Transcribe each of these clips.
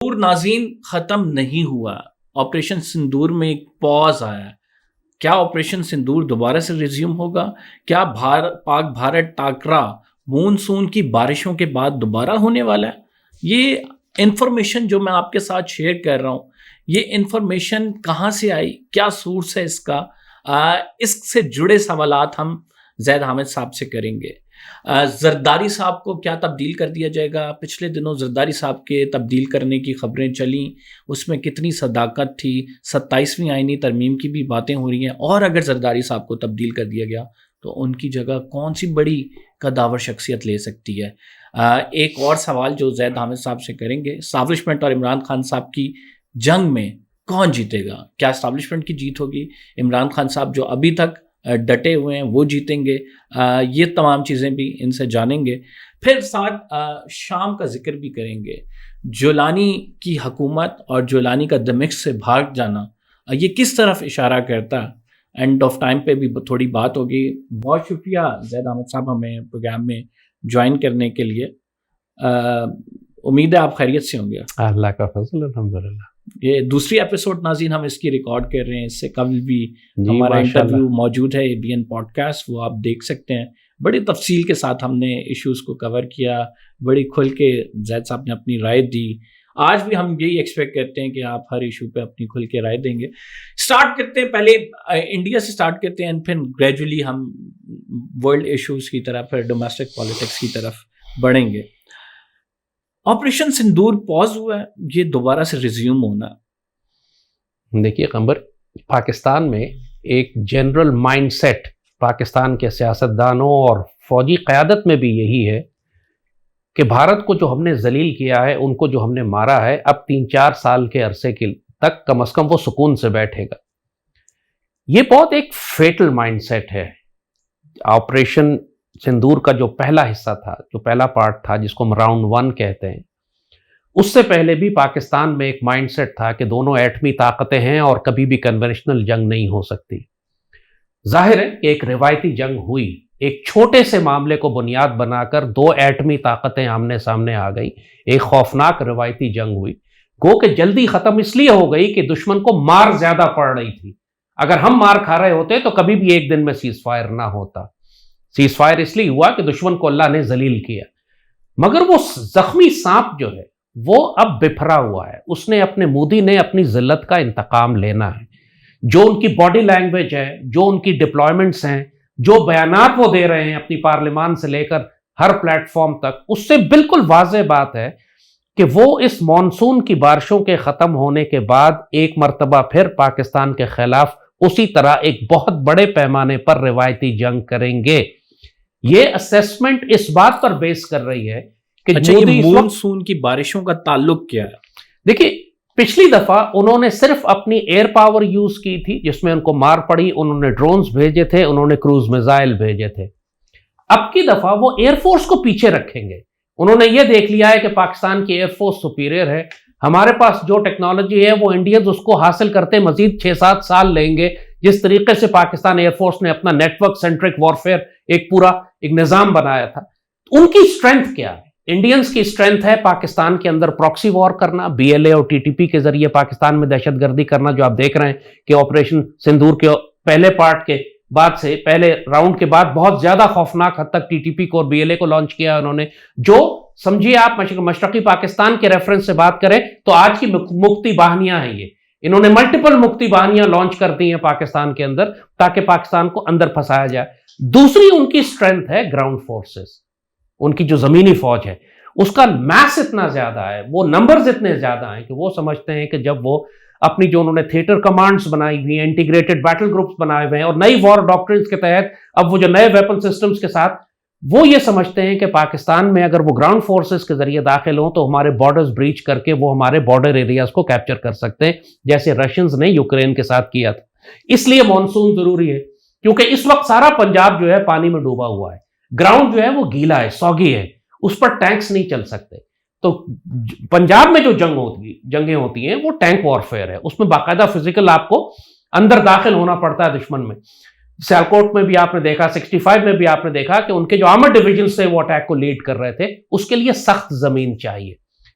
سندور ناظرین ختم نہیں ہوا. آپریشن سندور میں ایک پاز آیا. کیا آپریشن سندور دوبارہ سے ریزیوم ہوگا؟ کیا پاک بھارت ٹاکرا مونسون کی بارشوں کے بعد دوبارہ ہونے والا ہے؟ یہ انفارمیشن جو میں آپ کے ساتھ شیئر کر رہا ہوں، یہ انفارمیشن کہاں سے آئی، کیا سورس ہے اس کا، اس سے جڑے سوالات ہم زید حامد صاحب سے کریں گے. زرداری صاحب کو کیا تبدیل کر دیا جائے گا؟ پچھلے دنوں زرداری صاحب کے تبدیل کرنے کی خبریں چلیں، اس میں کتنی صداقت تھی. 27ویں آئینی ترمیم کی بھی باتیں ہو رہی ہیں، اور اگر زرداری صاحب کو تبدیل کر دیا گیا تو ان کی جگہ کون سی بڑی قداور شخصیت لے سکتی ہے. ایک اور سوال جو زید حامد صاحب سے کریں گے، اسٹیبلشمنٹ اور عمران خان صاحب کی جنگ میں کون جیتے گا؟ کیا اسٹیبلشمنٹ کی جیت ہوگی؟ عمران خان صاحب جو ابھی تک ڈٹے ہوئے ہیں وہ جیتیں گے؟ یہ تمام چیزیں بھی ان سے جانیں گے. پھر ساتھ شام کا ذکر بھی کریں گے. جولانی کی حکومت اور جولانی کا دمشق سے بھاگ جانا یہ کس طرف اشارہ کرتا ہے؟ اینڈ آف ٹائم پہ بھی تھوڑی بات ہوگی. بہت شکریہ زید احمد صاحب ہمیں پروگرام میں جوائن کرنے کے لیے. امید ہے آپ خیریت سے ہوں گے. اللہ کا فضل الحمدللہ. یہ دوسری ایپیسوڈ ناظرین ہم اس کی ریکارڈ کر رہے ہیں. اس سے قبل بھی ہمارا انٹرویو موجود ہے ABN پوڈکاسٹ، وہ آپ دیکھ سکتے ہیں. بڑی تفصیل کے ساتھ ہم نے ایشوز کو کور کیا، بڑی کھل کے زید صاحب نے اپنی رائے دی. آج بھی ہم یہی ایکسپیکٹ کرتے ہیں کہ آپ ہر ایشو پہ اپنی کھل کے رائے دیں گے. سٹارٹ کرتے ہیں، پہلے انڈیا سے سٹارٹ کرتے ہیں، پھر گریجولی ہم ورلڈ ایشوز کی طرف، پھر ڈومیسٹک پالیٹکس کی طرف بڑھیں گے. آپریشن سندور پاز ہوا ہے، یہ دوبارہ سے ریزیوم ہونا. دیکھیے قمر، پاکستان میں ایک جنرل مائنڈ سیٹ پاکستان کے سیاستدانوں اور فوجی قیادت میں بھی یہی ہے کہ بھارت کو جو ہم نے ذلیل کیا ہے، ان کو جو ہم نے مارا ہے، اب 3-4 سال کے عرصے کے تک کم از کم وہ سکون سے بیٹھے گا. یہ بہت ایک فیٹل مائنڈ سیٹ ہے. آپریشن سندور کا جو پہلا حصہ تھا، جو پہلا پارٹ تھا جس کو ہم راؤنڈ 1 کہتے ہیں، اس سے پہلے بھی پاکستان میں ایک مائنڈ سیٹ تھا کہ دونوں ایٹمی طاقتیں ہیں اور کبھی بھی کنونشنل جنگ نہیں ہو سکتی. ظاہر ہے کہ ایک روایتی جنگ ہوئی، ایک چھوٹے سے معاملے کو بنیاد بنا کر 2 ایٹمی طاقتیں آمنے سامنے آ گئی، ایک خوفناک روایتی جنگ ہوئی. گو کہ جلدی ختم اس لیے ہو گئی کہ دشمن کو مار زیادہ پڑ رہی تھی. اگر ہم مار کھا رہے ہوتے تو کبھی بھی ایک دن میں سیز فائر نہ ہوتا. سیز فائر اس لیے ہوا کہ دشمن کو اللہ نے ذلیل کیا. مگر وہ زخمی سانپ جو ہے وہ اب بپھرا ہوا ہے. اس نے اپنے مودی نے اپنی ذلت کا انتقام لینا ہے. جو ان کی باڈی لینگویج ہے، جو ان کی ڈپلائمنٹس ہیں، جو بیانات وہ دے رہے ہیں اپنی پارلیمان سے لے کر ہر پلیٹ فارم تک، اس سے بالکل واضح بات ہے کہ وہ اس مانسون کی بارشوں کے ختم ہونے کے بعد ایک مرتبہ پھر پاکستان کے خلاف اسی طرح ایک بہت بڑے پیمانے پر روایتی جنگ کریں گے. یہ اسیسمنٹ اس بات پر بیس کر رہی ہے کہ یہ مونسون کی بارشوں کا تعلق کیا ہے؟ دیکھیے، پچھلی دفعہ انہوں نے صرف اپنی ایئر پاور یوز کی تھی جس میں ان کو مار پڑی. انہوں نے ڈرونز بھیجے تھے، انہوں نے کروز میزائل بھیجے تھے. اب کی دفعہ وہ ایئر فورس کو پیچھے رکھیں گے. انہوں نے یہ دیکھ لیا ہے کہ پاکستان کی ایئر فورس سپیریئر ہے. ہمارے پاس جو ٹیکنالوجی ہے وہ انڈینز اس کو حاصل کرتے مزید 6-7 سال لیں گے. جس طریقے سے پاکستان ایئر فورس نے اپنا نیٹ ورک سینٹرک وارفیئر ایک پورا ایک نظام بنایا تھا. ان کی اسٹرینتھ کیا ہے؟ انڈینز کی اسٹرینتھ ہے پاکستان کے اندر پراکسی وار کرنا، BLA اور TTP کے ذریعے پاکستان میں دہشت گردی کرنا. جو آپ دیکھ رہے ہیں کہ آپریشن سندور کے پہلے پارٹ کے بعد سے، پہلے راؤنڈ کے بعد بہت زیادہ خوفناک حد تک TTP کو اور BLA کو لانچ کیا انہوں نے. جو سمجھیے آپ مشرقی پاکستان کے ریفرنس سے بات کریں تو آج کی مکتی باہنیاں ہیں. یہ انہوں نے ملٹیپل مکتی باہنیاں لانچ کر دی ہیں پاکستان کے اندر تاکہ پاکستان کو اندر پھنسایا جائے. دوسری ان کی اسٹرینتھ ہے گراؤنڈ فورسز. ان کی جو زمینی فوج ہے اس کا میس اتنا زیادہ ہے، وہ نمبرز اتنے زیادہ ہیں کہ وہ سمجھتے ہیں کہ جب وہ اپنی جو انہوں نے تھیٹر کمانڈز بنائی ہوئی ہیں، انٹیگریٹڈ بیٹل گروپس بنائے ہوئے ہیں اور نئی وار ڈاکٹرنز کے تحت اب وہ جو نئے ویپن سسٹمز کے ساتھ، وہ یہ سمجھتے ہیں کہ پاکستان میں اگر وہ گراؤنڈ فورسز کے ذریعے داخل ہوں تو ہمارے بارڈرز بریچ کر کے وہ ہمارے بارڈر ایریاز کو کیپچر کر سکتے ہیں، جیسے رشینز نے یوکرین کے ساتھ کیا تھا. اس لیے مانسون ضروری ہے کیونکہ اس وقت سارا پنجاب جو ہے پانی میں ڈوبا ہوا ہے. گراؤنڈ جو ہے وہ گیلا ہے، سوگی ہے، اس پر ٹینکس نہیں چل سکتے. تو پنجاب میں جو جنگیں ہوتی ہیں وہ ٹینک وارفیئر ہے. اس میں باقاعدہ فزیکل آپ کو اندر داخل ہونا پڑتا ہے دشمن میں. سیالکوٹ میں بھی آپ نے دیکھا، 65 میں بھی آپ نے دیکھا کہ ان کے جو آرمر ڈویژنز تھے وہ اٹیک کو لیڈ کر رہے تھے. اس کے لیے سخت زمین چاہیے.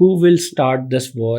who will start this war